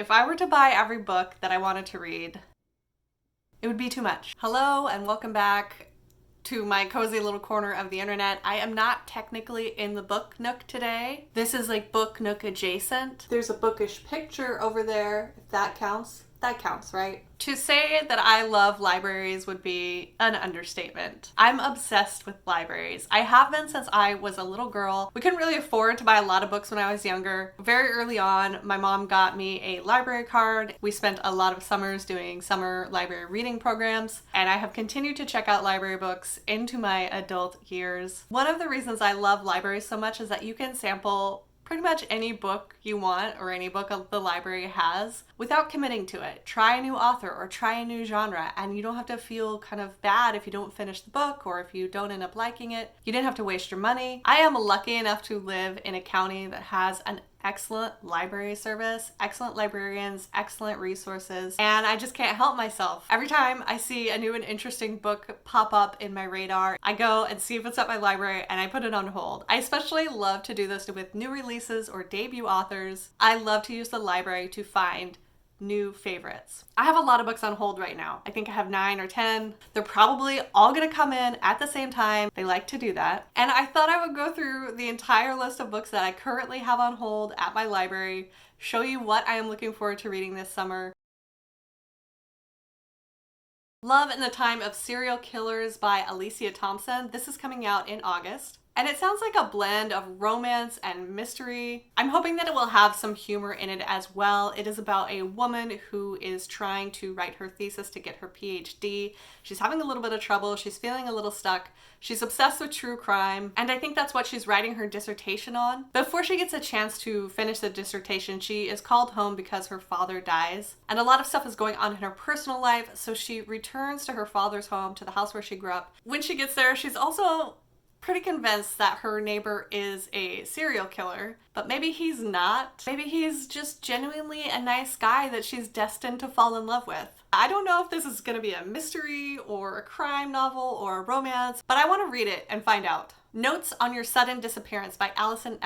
If I were to buy every book that I wanted to read, it would be too much. Hello and welcome back to my cozy little corner of the internet. I am not technically in the book nook today. This is like book nook adjacent. There's a bookish picture over there, if that counts. That counts, right? To say that I love libraries would be an understatement. I'm obsessed with libraries. I have been since I was a little girl. We couldn't really afford to buy a lot of books when I was younger. Very early on, my mom got me a library card. We spent a lot of summers doing summer library reading programs, and I have continued to check out library books into my adult years. One of the reasons I love libraries so much is that you can sample pretty much any book you want or any book the library has without committing to it. Try a new author or try a new genre, and you don't have to feel kind of bad if you don't finish the book or if you don't end up liking it. You didn't have to waste your money. I am lucky enough to live in a county that has an excellent library service, excellent librarians, excellent resources, and I just can't help myself. Every time I see a new and interesting book pop up in my radar, I go and see if it's at my library and I put it on hold. I especially love to do this with new releases or debut authors. I love to use the library to find new favorites. I have a lot of books on hold right now. I think I have 9 or 10. They're probably all gonna come in at the same time. They like to do that. And I thought I would go through the entire list of books that I currently have on hold at my library, show you what I am looking forward to reading this summer. Love in the Time of Serial Killers by Alicia Thompson. This is coming out in August. And it sounds like a blend of romance and mystery. I'm hoping that it will have some humor in it as well. It is about a woman who is trying to write her thesis to get her PhD. She's having a little bit of trouble. She's feeling a little stuck. She's obsessed with true crime, and I think that's what she's writing her dissertation on. Before she gets a chance to finish the dissertation, she is called home because her father dies. And a lot of stuff is going on in her personal life, so she returns to her father's home, to the house where she grew up. When she gets there, she's also pretty convinced that her neighbor is a serial killer, but maybe he's not. Maybe he's just genuinely a nice guy that she's destined to fall in love with. I don't know if this is gonna be a mystery or a crime novel or a romance, but I want to read it and find out. Notes on Your Sudden Disappearance by ALISON.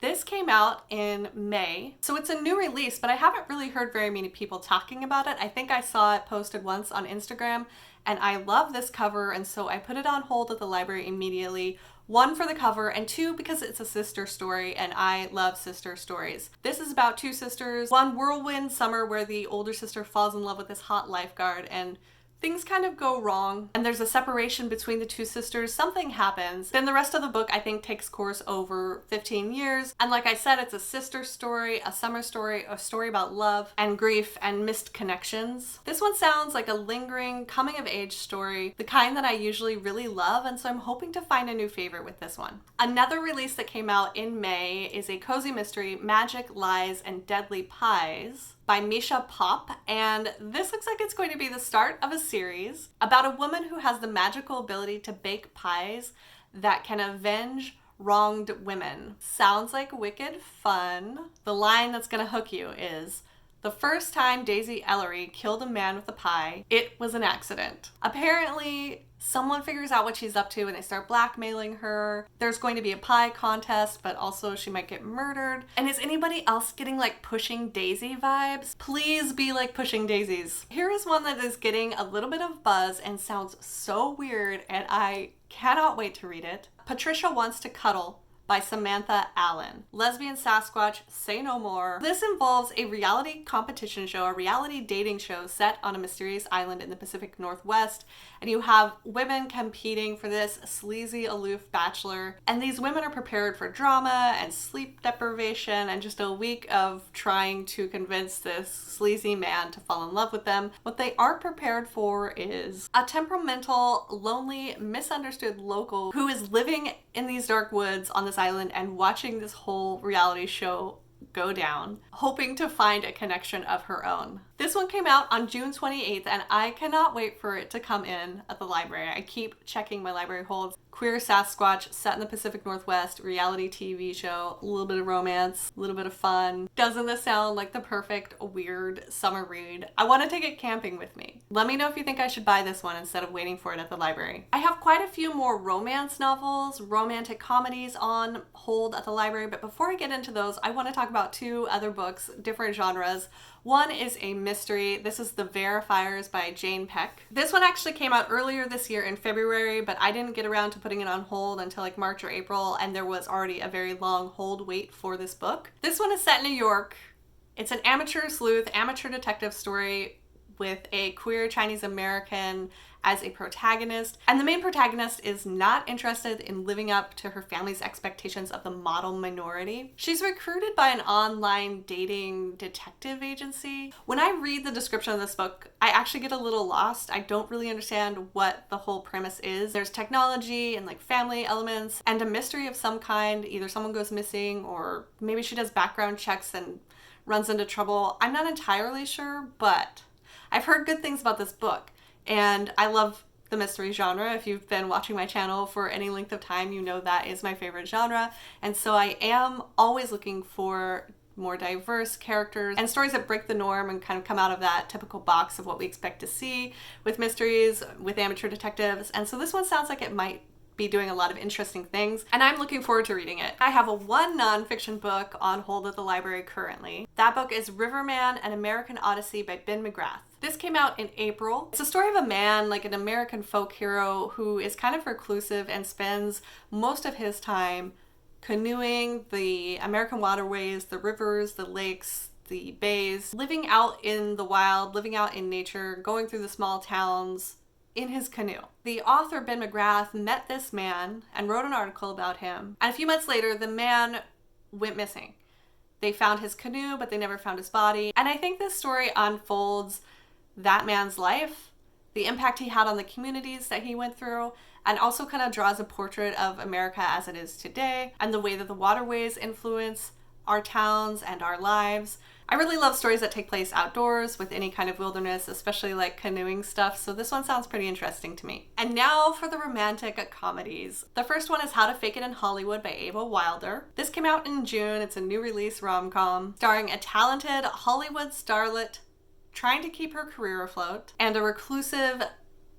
This came out in May, so it's a new release, but I haven't really heard very many people talking about it. I think I saw it posted once on Instagram, and I love this cover, and so I put it on hold at the library immediately. 1, for the cover, and 2, because it's a sister story, and I love sister stories. This is about 2 sisters, one whirlwind summer where the older sister falls in love with this hot lifeguard, and things kind of go wrong, and there's a separation between the 2 sisters. Something happens. Then the rest of the book, I think, takes course over 15 years. And like I said, it's a sister story, a summer story, a story about love and grief and missed connections. This one sounds like a lingering coming-of-age story, the kind that I usually really love, and so I'm hoping to find a new favorite with this one. Another release that came out in May is a cozy mystery, Magic, Lies, and Deadly Pies by Misha Pop, and this looks like it's going to be the start of a series about a woman who has the magical ability to bake pies that can avenge wronged women. Sounds like wicked fun. The line that's gonna hook you is, "The first time Daisy Ellery killed a man with a pie, it was an accident." Apparently, someone figures out what she's up to and they start blackmailing her. There's going to be a pie contest, but also she might get murdered. And is anybody else getting like Pushing Daisy vibes? Please be like Pushing Daisies. Here is one that is getting a little bit of buzz and sounds so weird, and I cannot wait to read it. Patricia Wants to Cuddle by Samantha Allen. Lesbian Sasquatch, Say No More. This involves a reality competition show, a reality dating show set on a mysterious island in the Pacific Northwest, and you have women competing for this sleazy, aloof bachelor, and these women are prepared for drama and sleep deprivation and just a week of trying to convince this sleazy man to fall in love with them. What they aren't prepared for is a temperamental, lonely, misunderstood local who is living in these dark woods on this island and watching this whole reality show go down, hoping to find a connection of her own. This one came out on June 28th, and I cannot wait for it to come in at the library. I keep checking my library holds. queer Sasquatch set in the Pacific Northwest, reality TV show, a little bit of romance, a little bit of fun. Doesn't this sound like the perfect weird summer read? I want to take it camping with me. Let me know if you think I should buy this one instead of waiting for it at the library. I have quite a few more romance novels, romantic comedies on hold at the library, but before I get into those, I want to talk about two other books, different genres. One is a mystery. This is The Verifiers by Jane Peck. This one actually came out earlier this year in February, but I didn't get around to putting it on hold until like March or April, and there was already a very long hold wait for this book. This one is set in New York. It's an amateur sleuth, amateur detective story with a queer Chinese American as a protagonist. And the main protagonist is not interested in living up to her family's expectations of the model minority. She's recruited by an online dating detective agency. When I read the description of this book, I actually get a little lost. I don't really understand what the whole premise is. There's technology and like family elements and a mystery of some kind. Either someone goes missing or maybe she does background checks and runs into trouble. I'm not entirely sure, but I've heard good things about this book. And I love the mystery genre. If you've been watching my channel for any length of time, you know that is my favorite genre. And so I am always looking for more diverse characters and stories that break the norm and kind of come out of that typical box of what we expect to see with mysteries, with amateur detectives. And so this one sounds like it might be doing a lot of interesting things, and I'm looking forward to reading it. I have one nonfiction book on hold at the library currently. That book is Riverman, An American Odyssey by Ben McGrath. This came out in April. It's a story of a man, like an American folk hero, who is kind of reclusive and spends most of his time canoeing the American waterways, the rivers, the lakes, the bays, living out in the wild, living out in nature, going through the small towns, in his canoe. The author, Ben McGrath, met this man and wrote an article about him. And a few months later, the man went missing. They found his canoe, but they never found his body. And I think this story unfolds that man's life, the impact he had on the communities that he went through, and also kind of draws a portrait of America as it is today and the way that the waterways influence our towns and our lives. I really love stories that take place outdoors with any kind of wilderness, especially like canoeing stuff, so this one sounds pretty interesting to me. And now for the romantic comedies. The first one is How to Fake It in Hollywood by Ava Wilder. This came out in June. It's a new release rom-com starring a talented Hollywood starlet trying to keep her career afloat and a reclusive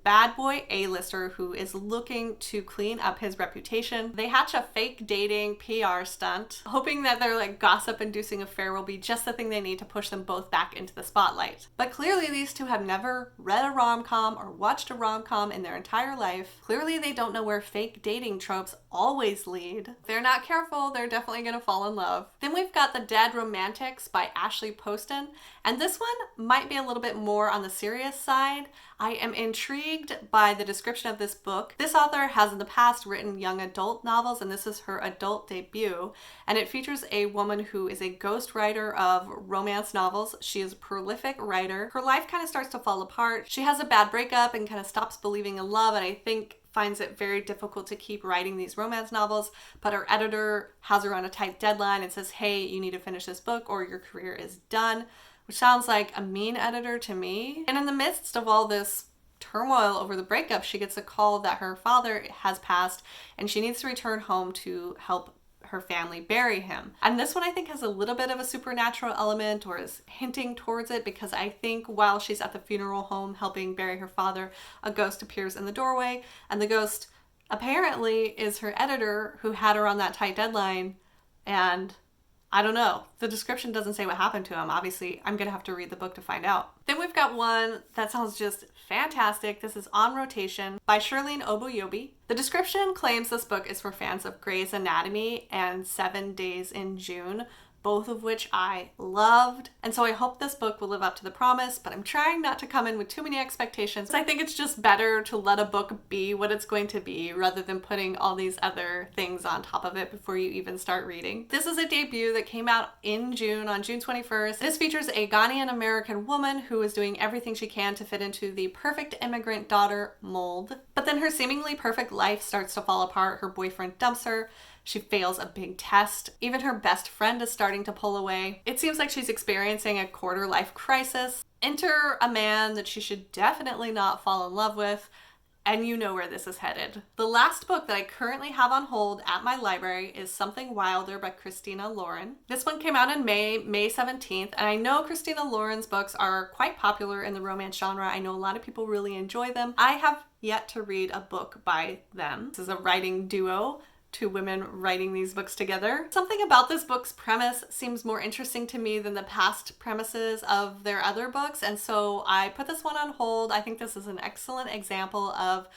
bad boy A-lister who is looking to clean up his reputation. They hatch a fake dating PR stunt, hoping that their like gossip-inducing affair will be just the thing they need to push them both back into the spotlight. But clearly these two have never read a rom-com or watched a rom-com in their entire life. Clearly they don't know where fake dating tropes always lead. If they're not careful, they're definitely gonna fall in love. Then we've got The Dead Romantics by Ashley Poston, and this one might be a little bit more on the serious side. I am intrigued by the description of this book. This author has in the past written young adult novels, and this is her adult debut, and it features a woman who is a ghostwriter of romance novels. She is a prolific writer. Her life kind of starts to fall apart. She has a bad breakup and kind of stops believing in love, and I think finds it very difficult to keep writing these romance novels, but her editor has her on a tight deadline and says, hey, you need to finish this book or your career is done, which sounds like a mean editor to me. And in the midst of all this turmoil over the breakup, she gets a call that her father has passed and she needs to return home to help her family bury him. And this one I think has a little bit of a supernatural element, or is hinting towards it, because I think while she's at the funeral home helping bury her father, a ghost appears in the doorway, and the ghost apparently is her editor who had her on that tight deadline. And I don't know. The description doesn't say what happened to him. Obviously, I'm gonna have to read the book to find out. Then we've got one that sounds just fantastic. This is On Rotation by Shirlene Obuyobi. The description claims this book is for fans of Grey's Anatomy and 7 Days in June, both of which I loved. And so I hope this book will live up to the promise, but I'm trying not to come in with too many expectations. I think it's just better to let a book be what it's going to be rather than putting all these other things on top of it before you even start reading. This is a debut that came out in June, on June 21st. This features a Ghanaian American woman who is doing everything she can to fit into the perfect immigrant daughter mold. But then her seemingly perfect life starts to fall apart. Her boyfriend dumps her. She fails a big test. Even her best friend is starting to pull away. It seems like she's experiencing a quarter-life crisis. Enter a man that she should definitely not fall in love with. and you know where this is headed. The last book that I currently have on hold at my library is Something Wilder by Christina Lauren. This one came out in May 17th, and I know Christina Lauren's books are quite popular in the romance genre. I know a lot of people really enjoy them. I have yet to read a book by them. This is a writing duo. Two women writing these books together. Something about this book's premise seems more interesting to me than the past premises of their other books, and so I put this one on hold. I think this is an excellent example of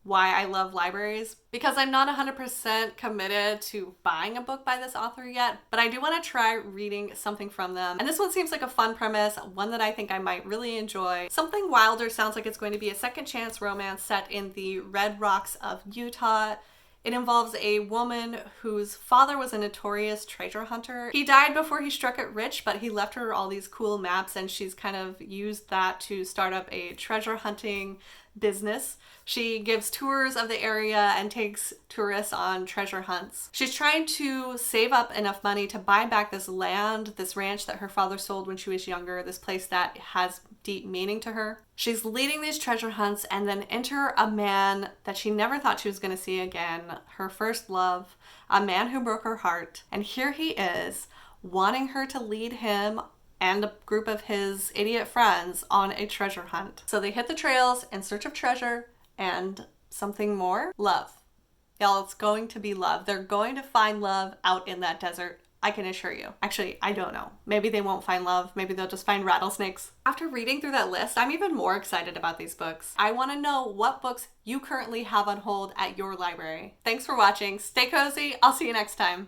why I love libraries, because I'm not 100% committed to buying a book by this author yet, but I do want to try reading something from them. And this one seems like a fun premise, one that I think I might really enjoy. Something Wilder sounds like it's going to be a second chance romance set in the Red Rocks of Utah. It involves a woman whose father was a notorious treasure hunter. He died before he struck it rich, but he left her all these cool maps, and she's kind of used that to start up a treasure hunting business. She gives tours of the area and takes tourists on treasure hunts. She's trying to save up enough money to buy back this land, this ranch that her father sold when she was younger, this place that has deep meaning to her. She's leading these treasure hunts, and then enter a man that she never thought she was going to see again, her first love, a man who broke her heart. And here he is, wanting her to lead him and a group of his idiot friends on a treasure hunt. So they hit the trails in search of treasure and something more. Love. Y'all, it's going to be love. They're going to find love out in that desert. I can assure you. Actually, I don't know. Maybe they won't find love. Maybe they'll just find rattlesnakes. After reading through that list, I'm even more excited about these books. I want to know what books you currently have on hold at your library. Thanks for watching. Stay cozy. I'll see you next time.